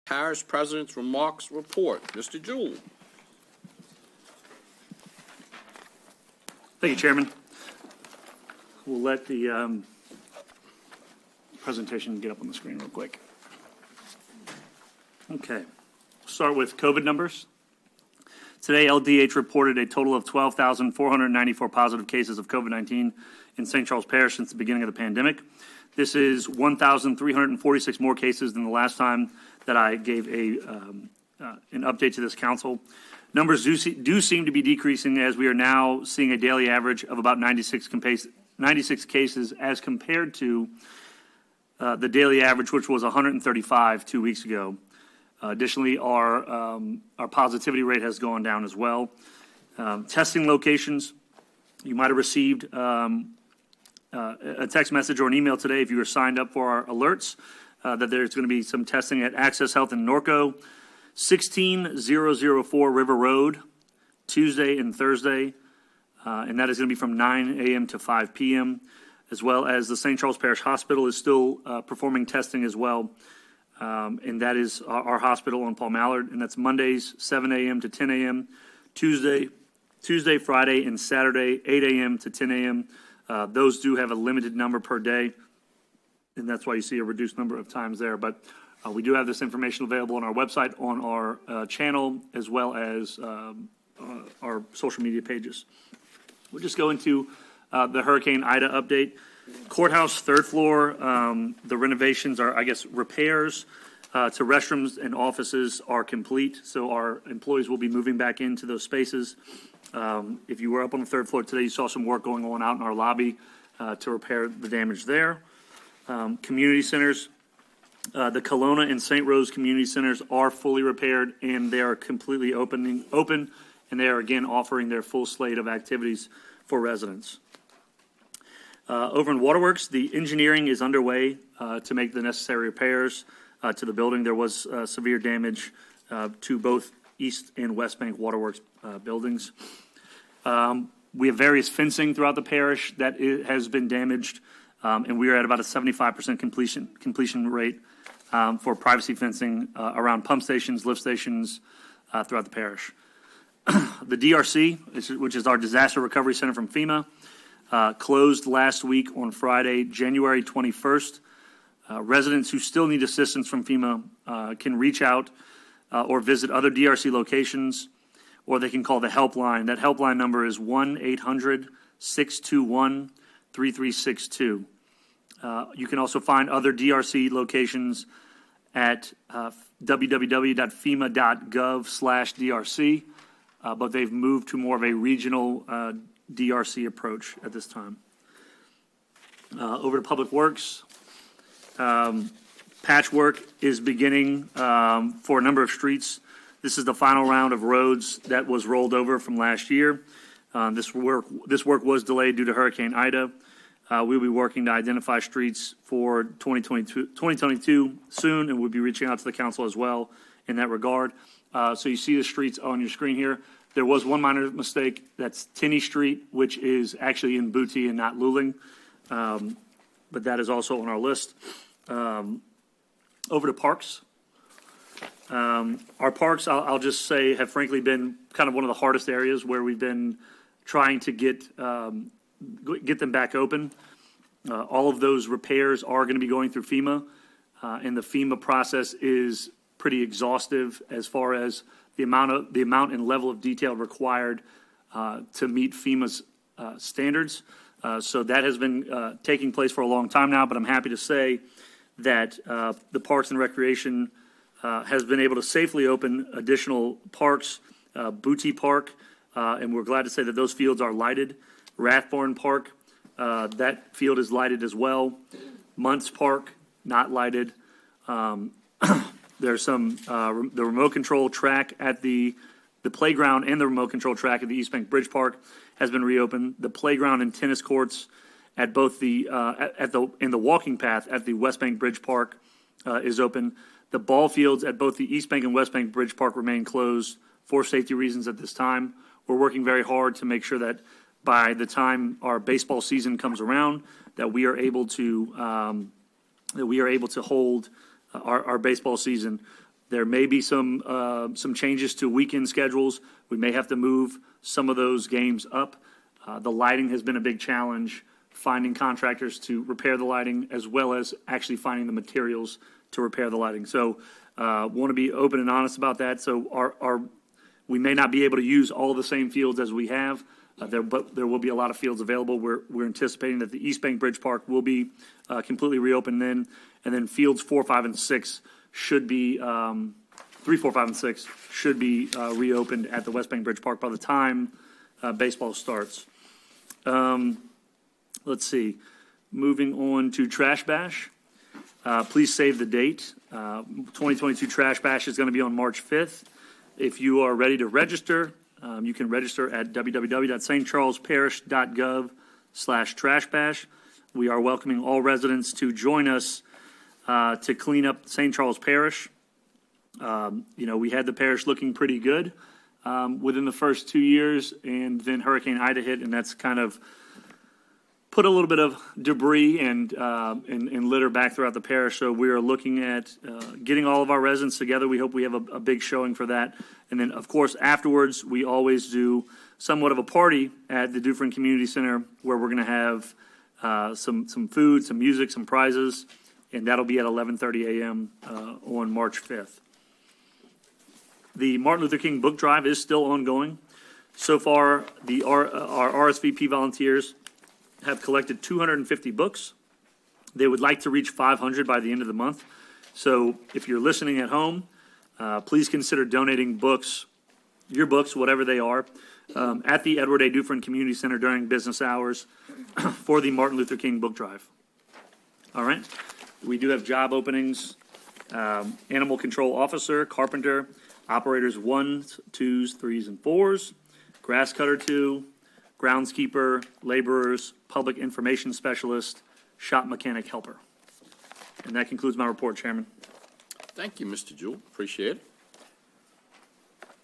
Parish President's remarks report. Mr. Jewell. Thank you, Chairman. We'll let the presentation get up on the screen real quick. Okay, start with COVID numbers. Today, LDH reported a total of 12,494 positive cases of COVID-19 in St. Charles Parish since the beginning of the pandemic. This is 1,346 more cases than the last time that I gave an update to this council. Numbers do seem to be decreasing as we are now seeing a daily average of about 96 cases as compared to the daily average, which was 135 2 weeks ago. Additionally, our positivity rate has gone down as well. Testing locations, you might have received a text message or an email today if you were signed up for our alerts that there's going to be some testing at Access Health in Norco, 16004 River Road, Tuesday and Thursday, and that is going to be from 9 a.m. to 5 p.m., as well as the St. Charles Parish Hospital is still performing testing as well, and that is our hospital on Paul Mallard, and that's Mondays, 7 a.m. to 10 a.m., Tuesday, Friday, and Saturday, 8 a.m. to 10 a.m. Those do have a limited number per day, and that's why you see a reduced number of times there. But we do have this information available on our website, on our channel, as well as our social media pages. We'll just go into the Hurricane Ida update. Courthouse, third floor, the renovations are, repairs to restrooms and offices are complete, so our employees will be moving back into those spaces. If you were up on the third floor today, you saw some work going on out in our lobby to repair the damage there. Community centers, the Kelowna and St. Rose community centers are fully repaired and they are completely open, and they are again offering their full slate of activities for residents. Over in Waterworks, the engineering is underway to make the necessary repairs to the building. There was severe damage to both East and West Bank Waterworks buildings. We have various fencing throughout the parish that has been damaged, and we are at about a 75% completion rate for privacy fencing around pump stations, lift stations throughout the parish. The DRC, which is our Disaster Recovery Center from FEMA, closed last week on Friday, January 21st. Residents who still need assistance from FEMA can reach out or visit other DRC locations, or they can call the helpline. That helpline number is 1-800-621-3362. You can also find other DRC locations at www.fema.gov/DRC, but they've moved to more of a regional DRC approach at this time. Over to Public Works. Patchwork is beginning for a number of streets. This is the final round of roads that was rolled over from last year. This work was delayed due to Hurricane Ida. We'll be working to identify streets for 2022 soon, and we'll be reaching out to the council as well in that regard. So you see the streets on your screen here. There was one minor mistake. That's Tinney Street, which is actually in Booty and not Luling, but that is also on our list. Over to parks. Our parks, I'll just say, have frankly been kind of one of the hardest areas where we've been trying to get them back open. All of those repairs are going to be going through FEMA, and the FEMA process is pretty exhaustive as far as the amount and level of detail required to meet FEMA's standards. So that has been taking place for a long time now, but I'm happy to say that the Parks and Recreation has been able to safely open additional parks, Booty Park, and we're glad to say that those fields are lighted. Rathborn Park, that field is lighted as well. Muntz Park, not lighted. There's some, the remote control track at the playground and the remote control track at the East Bank Bridge Park has been reopened. The playground and tennis courts at both in the walking path at the West Bank Bridge Park is open. The ball fields at both the East Bank and West Bank Bridge Park remain closed for safety reasons at this time. We're working very hard to make sure that by the time our baseball season comes around, that we are able to hold our baseball season. There may be some changes to weekend schedules. We may have to move some of those games up. The lighting has been a big challenge, finding contractors to repair the lighting, as well as actually finding the materials to repair the lighting. So want to be open and honest about that. So we may not be able to use all the same fields as we have, but there will be a lot of fields available. We're anticipating that the East Bank Bridge Park will be completely reopened then, and then fields 4, 5, and 6 should be 3, 4, 5, and 6 should be reopened at the West Bank Bridge Park by the time baseball starts. Let's see. Moving on to Trash Bash. Please save the date. 2022 Trash Bash is going to be on March 5th. If you are ready to register, you can register at www.stcharlesparish.gov/trashbash. We are welcoming all residents to join us to clean up St. Charles Parish. We had the parish looking pretty good within the first 2 years, and then Hurricane Ida hit, and that's kind of put a little bit of debris and litter back throughout the parish. So we are looking at getting all of our residents together. We hope we have a big showing for that. And then, of course, afterwards, we always do somewhat of a party at the Dufferin Community Center where we're going to have some food, some music, some prizes, and that'll be at 11:30 a.m. On March 5th. The Martin Luther King Book Drive is still ongoing. So far, our RSVP volunteers have collected 250 books. They would like to reach 500 by the end of the month. So if you're listening at home, please consider donating books, your books, whatever they are, at the Edward A. Dufferin Community Center during business hours for the Martin Luther King Book Drive. All right. We do have job openings, animal control officer, carpenter, operators 1s, 2s, 3s, and 4s, grass cutter 2, groundskeeper, laborers, public information specialist, shop mechanic helper. And that concludes my report, Chairman. Thank you, Mr. Jewell. Appreciate it.